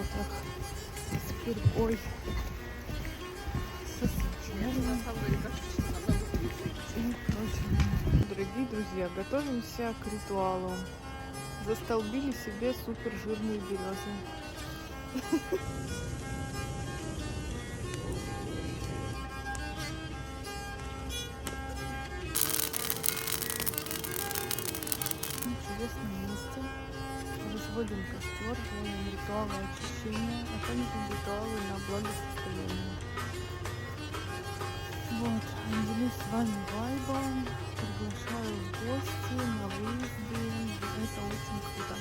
цветах. Ой, со свечами. И прочее. Дорогие друзья, готовимся к ритуалу. Застолбили себе супер жирные березы. В чудесном месте разводим костер, делаем ритуалы очищения, а также ритуалы на благосостояние. Вот, делюсь с вами вайбом, приглашаю в гости, на выезды, это очень круто.